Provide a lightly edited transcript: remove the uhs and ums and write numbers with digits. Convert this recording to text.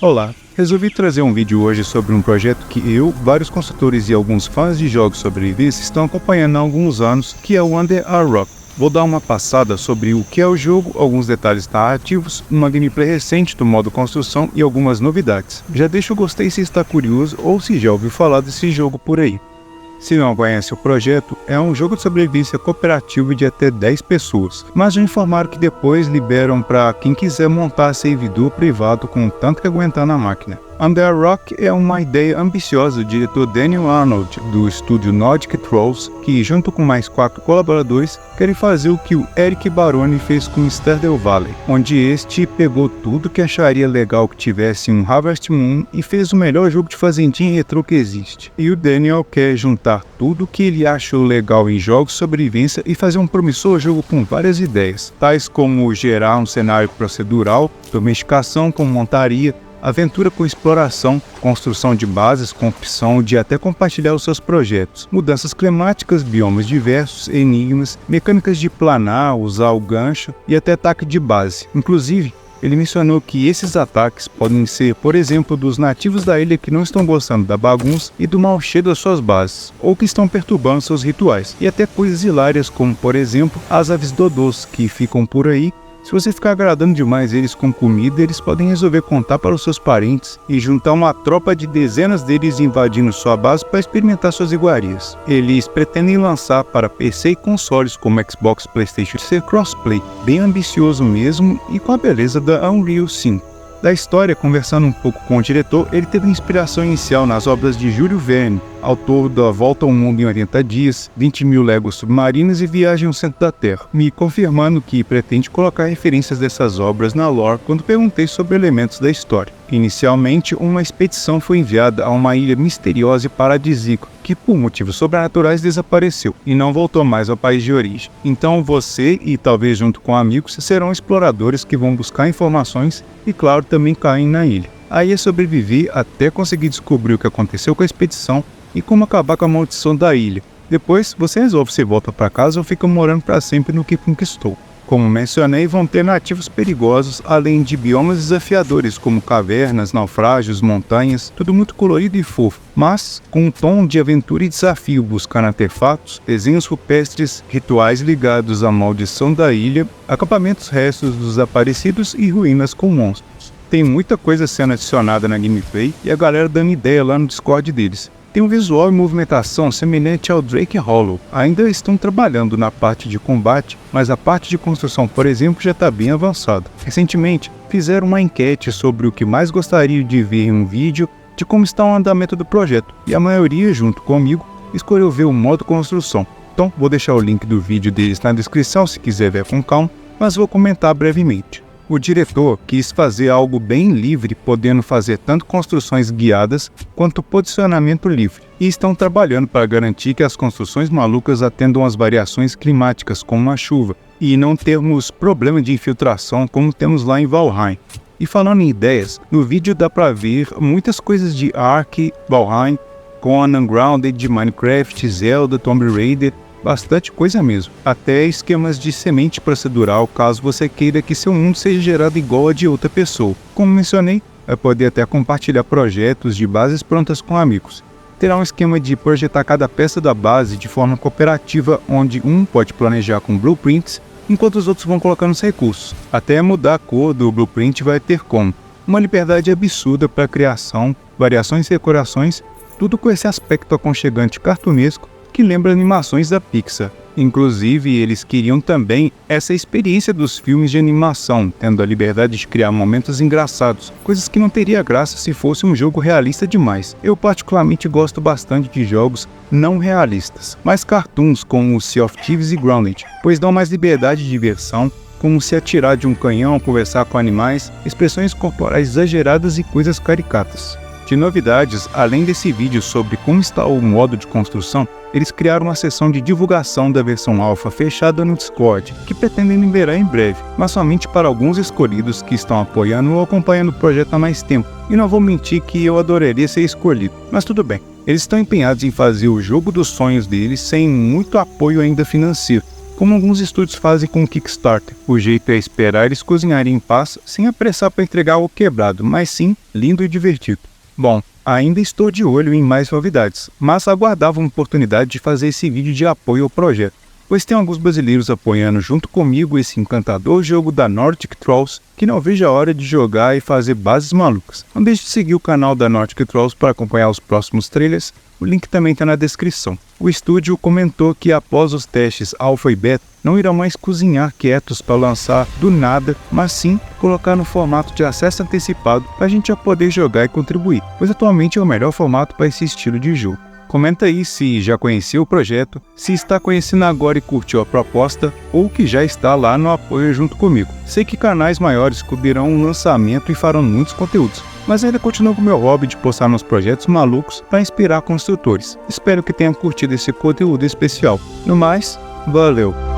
Olá, resolvi trazer um vídeo hoje sobre um projeto que eu, vários consultores e alguns fãs de jogos sobrevivência estão acompanhando há alguns anos, que é o Under a Rock. Vou dar uma passada sobre o que é o jogo, alguns detalhes narrativos, uma gameplay recente do modo construção e algumas novidades. Já deixa o gostei se está curioso ou se já ouviu falar desse jogo por aí. Se não conhece o projeto, é um jogo de sobrevivência cooperativo de até 10 pessoas, mas já informaram que depois liberam para quem quiser montar servidor privado com o tanto que aguentar na máquina. Under a Rock é uma ideia ambiciosa do diretor Daniel Arnold, do estúdio Nordic Trolls, que junto com mais 4 colaboradores, querem fazer o que o Eric Baroni fez com Stardew Valley, onde este pegou tudo que acharia legal que tivesse um Harvest Moon e fez o melhor jogo de fazendinha retrô que existe. E o Daniel quer juntar tudo que ele achou legal em jogos de sobrevivência e fazer um promissor jogo com várias ideias, tais como gerar um cenário procedural, domesticação com montaria, aventura com exploração, construção de bases com opção de até compartilhar os seus projetos, mudanças climáticas, biomas diversos, enigmas, mecânicas de planar, usar o gancho e até ataque de base. Inclusive, ele mencionou que esses ataques podem ser, por exemplo, dos nativos da ilha que não estão gostando da bagunça e do mau cheiro das suas bases, ou que estão perturbando seus rituais, e até coisas hilárias como, por exemplo, as aves dodôs que ficam por aí. Se você ficar agradando demais eles com comida, eles podem resolver contar para os seus parentes e juntar uma tropa de dezenas deles invadindo sua base para experimentar suas iguarias. Eles pretendem lançar para PC e consoles como Xbox, PlayStation ser crossplay, bem ambicioso mesmo e com a beleza da Unreal 5. Da história, conversando um pouco com o diretor, ele teve inspiração inicial nas obras de Júlio Verne, autor da Volta ao Mundo em 80 Dias, 20.000 Léguas Submarinas e Viagem ao Centro da Terra, me confirmando que pretende colocar referências dessas obras na lore quando perguntei sobre elementos da história. Inicialmente, uma expedição foi enviada a uma ilha misteriosa e paradisíaca, que por motivos sobrenaturais desapareceu e não voltou mais ao país de origem. Então você, e talvez junto com amigos, serão exploradores que vão buscar informações e, claro, também caem na ilha. Aí é sobreviver até conseguir descobrir o que aconteceu com a expedição e como acabar com a maldição da ilha. Depois, você resolve se volta para casa ou fica morando para sempre no que conquistou. Como mencionei, vão ter nativos perigosos, além de biomas desafiadores, como cavernas, naufrágios, montanhas, tudo muito colorido e fofo, mas com um tom de aventura e desafio, buscando artefatos, desenhos rupestres, rituais ligados à maldição da ilha, acampamentos restos dos desaparecidos e ruínas com monstros. Tem muita coisa sendo adicionada na gameplay e a galera dando ideia lá no Discord deles. Tem um visual e movimentação semelhante ao Drake Hollow. Ainda estão trabalhando na parte de combate, mas a parte de construção, por exemplo, já está bem avançada. Recentemente, fizeram uma enquete sobre o que mais gostaria de ver em um vídeo de como está o andamento do projeto, e a maioria, junto comigo, escolheu ver o modo construção. Então, vou deixar o link do vídeo deles na descrição se quiser ver com calma, mas vou comentar brevemente. O diretor quis fazer algo bem livre, podendo fazer tanto construções guiadas quanto posicionamento livre, e estão trabalhando para garantir que as construções malucas atendam às variações climáticas como a chuva, e não termos problema de infiltração como temos lá em Valheim. E falando em ideias, no vídeo dá para ver muitas coisas de Ark, Valheim, Conan, Grounded, de Minecraft, Zelda, Tomb Raider, bastante coisa mesmo, até esquemas de semente procedural caso você queira que seu mundo seja gerado igual a de outra pessoa. Como mencionei, vai poder até compartilhar projetos de bases prontas com amigos. Terá um esquema de projetar cada peça da base de forma cooperativa, onde um pode planejar com blueprints, enquanto os outros vão colocando os recursos. Até mudar a cor do blueprint vai ter como. Uma liberdade absurda para criação, variações e decorações, tudo com esse aspecto aconchegante cartunesco que lembra animações da Pixar. Inclusive, eles queriam também essa experiência dos filmes de animação, tendo a liberdade de criar momentos engraçados, coisas que não teria graça se fosse um jogo realista demais. Eu particularmente gosto bastante de jogos não realistas, mas cartoons como Sea of Thieves e Grounded, pois dão mais liberdade de diversão, como se atirar de um canhão, conversar com animais, expressões corporais exageradas e coisas caricatas. De novidades, além desse vídeo sobre como está o modo de construção, eles criaram uma sessão de divulgação da versão alfa fechada no Discord, que pretendem liberar em breve, mas somente para alguns escolhidos que estão apoiando ou acompanhando o projeto há mais tempo. E não vou mentir que eu adoraria ser escolhido, mas tudo bem. Eles estão empenhados em fazer o jogo dos sonhos deles sem muito apoio ainda financeiro, como alguns estúdios fazem com o Kickstarter. O jeito é esperar eles cozinharem em paz, sem apressar para entregar algo quebrado, mas sim lindo e divertido. Bom, ainda estou de olho em mais novidades, mas aguardava uma oportunidade de fazer esse vídeo de apoio ao projeto, pois tem alguns brasileiros apoiando junto comigo esse encantador jogo da Nordic Trolls, que não vejo a hora de jogar e fazer bases malucas. Não deixe de seguir o canal da Nordic Trolls para acompanhar os próximos trailers, o link também está na descrição. O estúdio comentou que após os testes alpha e beta, não irão mais cozinhar quietos para lançar do nada, mas sim colocar no formato de acesso antecipado para a gente já poder jogar e contribuir, pois atualmente é o melhor formato para esse estilo de jogo. Comenta aí se já conheceu o projeto, se está conhecendo agora e curtiu a proposta, ou que já está lá no apoio junto comigo. Sei que canais maiores cobrirão um lançamento e farão muitos conteúdos, mas ainda continuo com o meu hobby de postar nos projetos malucos para inspirar construtores. Espero que tenham curtido esse conteúdo especial. No mais, valeu!